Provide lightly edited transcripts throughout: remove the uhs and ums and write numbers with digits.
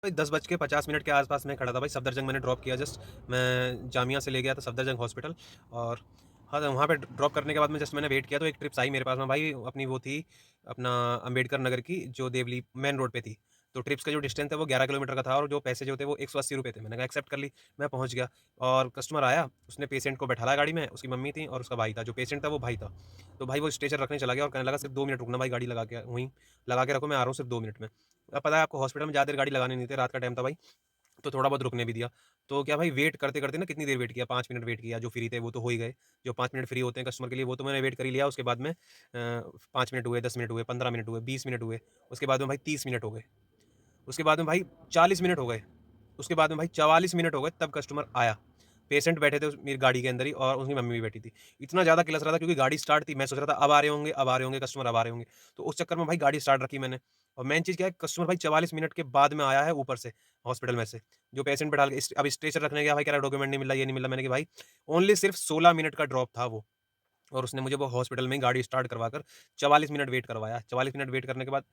भाई 10:50 के आस-पास मैं खड़ा था भाई, सफदरजंग मैंने ड्रॉप किया जस्ट। मैं जामिया से ले गया था सफदरजंग हॉस्पिटल। और हाँ, तो वहाँ पे ड्रॉप करने के बाद में जस्ट मैंने वेट किया तो एक ट्रिप्स आई मेरे पास में भाई, अपनी वो थी अपना अम्बेडकर नगर की, जो देवली मेन रोड पे थी। तो ट्रिप्स का जो डिस्टेंस है वो 11 किलोमीटर का था और जो पैसे जो थे वो ₹180 थे। मैंने कहा एक्सेप्ट कर ली, मैं पहुँच गया। और कस्टमर आया, उसने पेशेंट को बैठाला गाड़ी में, उसकी मम्मी थी और उसका भाई था। जो पेशेंट था वो भाई था। तो भाई वो स्ट्रेचर रखने चला गया और कहने लगा सिर्फ 2 मिनट रुकना भाई, गाड़ी लगा के वहीं लगा के रखो, मैं आ रहा हूँ सिर्फ 2 मिनट में। अब पता है आपको हॉस्पिटल में ज़्यादा देर गाड़ी लगाने नहीं देते, रात का टाइम था भाई। तो थोड़ा बहुत रुकने भी दिया। तो क्या भाई, वेट करते-करते ना कितनी देर वेट किया, 5 मिनट वेट किया, जो फ्री थे वो तो हो ही गए। जो 5 मिनट फ्री होते हैं कस्टमर के लिए वो तो मैंने वेट कर ही लिया। उसके बाद में 5 मिनट हुए, 10 मिनट हुए, 15 मिनट हुए, 20 मिनट हुए। उसके बाद में भाई 30 मिनट हो गए। उसके बाद में भाई 40 मिनट हो गए। उसके बाद में भाई 44 मिनट हो गए, तब कस्टमर आया। पेशेंट बैठे थे मेरी गाड़ी के अंदर ही और उसकी मम्मी भी बैठी थी। इतना ज़्यादा किलस रहा था क्योंकि गाड़ी स्टार्ट थी। मैं सोच रहा था अब आ रहे होंगे, अब आ रहे होंगे कस्टमर, अब आ रहे होंगे। तो उस चक्कर में भाई गाड़ी स्टार्ट रखी मैंने। और मेन चीज़ क्या है, कस्टमर भाई 44 मिनट के बाद में आया है ऊपर से, हॉस्पिटल में से। जो पेशेंट बैठा के अब स्ट्रेचर रखने गया भाई, कह रहा डॉक्यूमेंट नहीं मिल रहा, ये नहीं मिल रहा। मैंने कहा भाई ओनली सिर्फ 16 मिनट का ड्रॉप था वो। और उसने मुझे वो हॉस्पिटल में ही गाड़ी स्टार्ट करवाकर 44 मिनट वेट करवाया। 44 मिनट वेट करने के बाद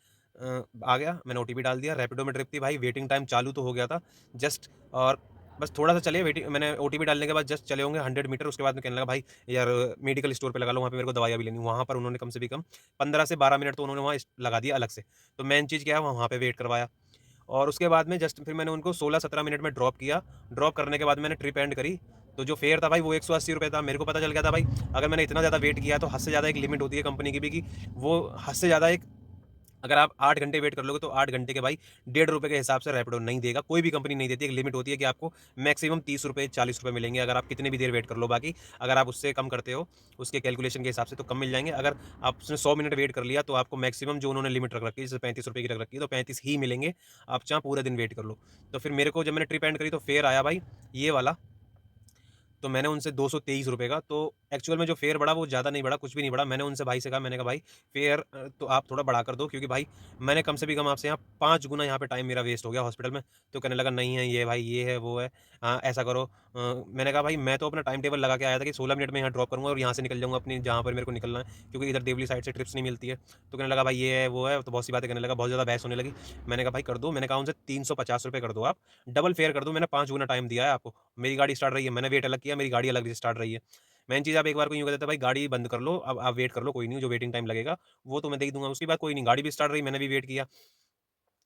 आ गया, मैंने ओटीपी डाल दिया। रैपिडो में ट्रिप थी भाई, वेटिंग टाइम चालू तो हो गया था जस्ट। और बस थोड़ा-सा चले, वेटिंग मैंने ओटीपी डालने के बाद जस्ट चले होंगे 100 मीटर। उसके बाद में कहने लगा भाई यार मेडिकल स्टोर पे लगा लो, वहाँ पे मेरे को दवाइयाँ भी लेनी। वहाँ पर उन्होंने कम से कम 15 से 12 मिनट तो उन्होंने वहाँ लगा दिया अलग से। तो मेन चीज़ क्या है, वहाँ पे वेट करवाया। और उसके बाद में जस्ट फिर मैंने उनको 16-17 मिनट में ड्रॉप किया। ड्रॉप करने के बाद मैंने ट्रिप एंड करी। तो जो फेयर था भाई वो ₹180 था। मेरे को पता चल गया था भाई, अगर मैंने इतना ज़्यादा वेट किया तो हद से ज़्यादा एक लिमिट होती है कंपनी की भी, कि वो हद से ज़्यादा एक, अगर आप 8 घंटे वेट कर लोगे तो 8 घंटे के भाई ₹1.50 के हिसाब से रैपिडो नहीं देगा। कोई भी कंपनी नहीं देती। एक लिमिट होती है कि आपको मैक्सिमम ₹30 ₹40 मिलेंगे, अगर आप कितनी भी देर वेट कर लो। बाकी अगर आप उससे कम करते हो, उसके कैलकुलेशन के हिसाब से, तो कम मिल जाएँगे। अगर आपने 100 मिनट वेट कर लिया तो आपको मैक्सिमम जो उन्होंने लिमिट रख रखी है, जैसे ₹35 की रख रखी है, तो 35 ही मिलेंगे। आप चाहे पूरा दिन वेट कर लो। तो फिर मेरे को जब मैंने ट्रिप एंड करी तो फेयर आया भाई ये वाला। तो मैंने उनसे ₹223 का, तो एक्चुअल में जो फेयर बढ़ा वो ज़्यादा नहीं बढ़ा, कुछ भी नहीं बढ़ा। मैंने उनसे भाई से कहा, मैंने कहा भाई फेयर तो आप थोड़ा बढ़ा कर दो, क्योंकि भाई मैंने कम से भी कम आपसे यहाँ 5 गुना यहाँ पे टाइम मेरा वेस्ट हो गया हॉस्पिटल में। तो कहने लगा नहीं है ये भाई, ये है, वो है, ऐसा करो। मैंने कहा भाई मैं तो अपना टाइम टेबल लगा के आया था कि 16 मिनट में यहाँ ड्रॉप करूँगा और यहाँ से निकल जाऊँगा अपनी जहाँ पर मेरे को निकलना है, क्योंकि इधर देवली साइड से ट्रिप्स नहीं मिलती है। तो कहने लगा भाई ये है, वो है, तो बहुत सी बातें कहने लगा, बहुत ज़्यादा बहस होने लगी। मैंने कहा भाई कर दो। मैंने कहा उनसे ₹350 कर दो आप, डबल फेयर कर दो। मैंने 5 गुना टाइम दिया है आपको। मेरी गाड़ी स्टार्ट रही है, मैंने वेट अलग किया, मेरी गाड़ी अलग से स्टार्ट रही है। मेन चीज़, आप एक बार को यूँ कह देते भाई गाड़ी बंद कर लो, अब आप वेट कर लो, कोई नहीं, जो वेटिंग टाइम लगेगा वो तो मैं दे ही दूँगा। उसके बाद कोई नहीं, गाड़ी भी स्टार्ट रही, मैंने भी वेट किया।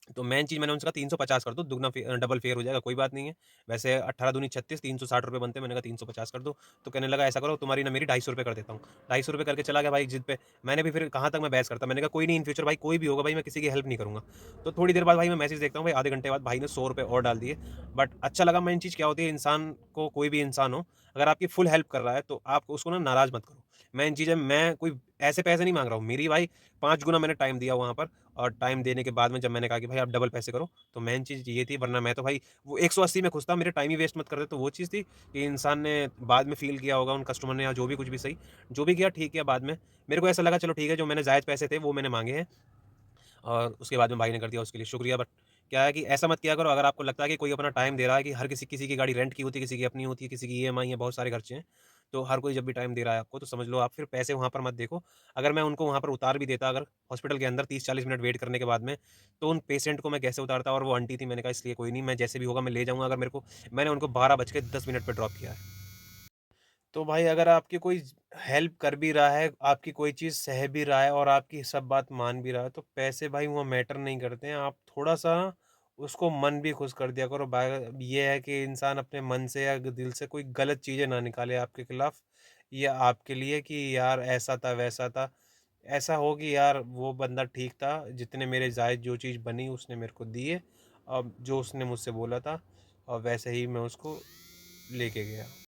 तो मेन चीज़ मैंने उनसे कहा 350 कर दो, दुगना डबल फेयर हो जाएगा, कोई बात नहीं है। वैसे 18 दूनी 36, ₹360 बनते हैं, मैंने कहा 350 कर दो। तो कहने लगा ऐसा करो, तुम्हारी ना मेरी ₹250 कर देता हूँ। ₹250 करके चला गया भाई जिद पे। मैंने भी फिर कहाँ तक मैं बहस करता, मैंने कहा कोई नहीं, इन फ्यूचर भाई कोई भी होगा भाई, मैं किसी की हेल्प नहीं करूँगा। तो थोड़ी देर बाद भाई मैं मैसेज देखता हूँ भाई, आधे घंटे बाद भाई ने ₹100 और डाल दिए। बट अच्छा लगा। मेन चीज़ क्या होती है, इंसान को, कोई भी इंसान हो, अगर आपकी फुल हेल्प कर रहा है तो आप उसको ना नाराज़ मत करो। मेन चीज़ है, मैं कोई ऐसे पैसे नहीं माँग रहा हूँ, मेरी भाई 5 गुना मैंने टाइम दिया वहाँ पर। और टाइम देने के बाद में जब मैंने कहा कि भाई आप डबल पैसे करो, तो मेन चीज़ ये थी, वरना मैं तो भाई वो 180 में खुश था, मेरे टाइम ही वेस्ट मत कर दे। तो वो चीज़ थी कि इंसान ने बाद में फ़ील किया होगा, उन कस्टमर ने, या जो भी कुछ भी सही, जो भी किया ठीक किया बाद में। मेरे को ऐसा लगा चलो ठीक है, जो मैंने जायज़ पैसे थे वो मैंने माँगे हैं। और उसके बाद में भाई ने कर दिया, उसके लिए शुक्रिया। बट क्या है कि ऐसा मत किया करो, अगर आपको लगता है कि कोई अपना टाइम दे रहा है, कि हर किसी किसी की गाड़ी रेंट की होती है, किसी की अपनी होती है, किसी की ईएमआई है, बहुत सारे खर्चे हैं। तो हर कोई जब भी टाइम दे रहा है आपको, तो समझ लो आप फिर पैसे वहाँ पर मत देखो। अगर मैं उनको वहाँ पर उतार भी देता, अगर हॉस्पिटल के अंदर 30-40 मिनट वेट करने के बाद में, तो उन पेशेंट को मैं कैसे उतारता, और वो आंटी थी, मैंने कहा इसलिए कोई नहीं, मैं जैसे भी होगा मैं ले जाऊँगा। अगर मेरे को, मैंने उनको 12 बज के 10 मिनट पे ड्रॉप किया है। तो भाई अगर आपकी कोई हेल्प कर भी रहा है, आपकी कोई चीज़ सह भी रहा है और आपकी सब बात मान भी रहा है, तो पैसे भाई वहाँ मैटर नहीं करते हैं। आप थोड़ा-सा उसको मन भी खुश कर दिया करो। ये है कि इंसान अपने मन से या दिल से कोई गलत चीज़ें ना निकाले आपके खिलाफ, या आपके लिए कि यार ऐसा था, वैसा था। ऐसा हो कि यार वो बंदा ठीक था, जितने मेरे जायज़ जो चीज़ बनी उसने मेरे को दिए, जो उसने मुझसे बोला था और वैसे ही मैं उसको लेके गया।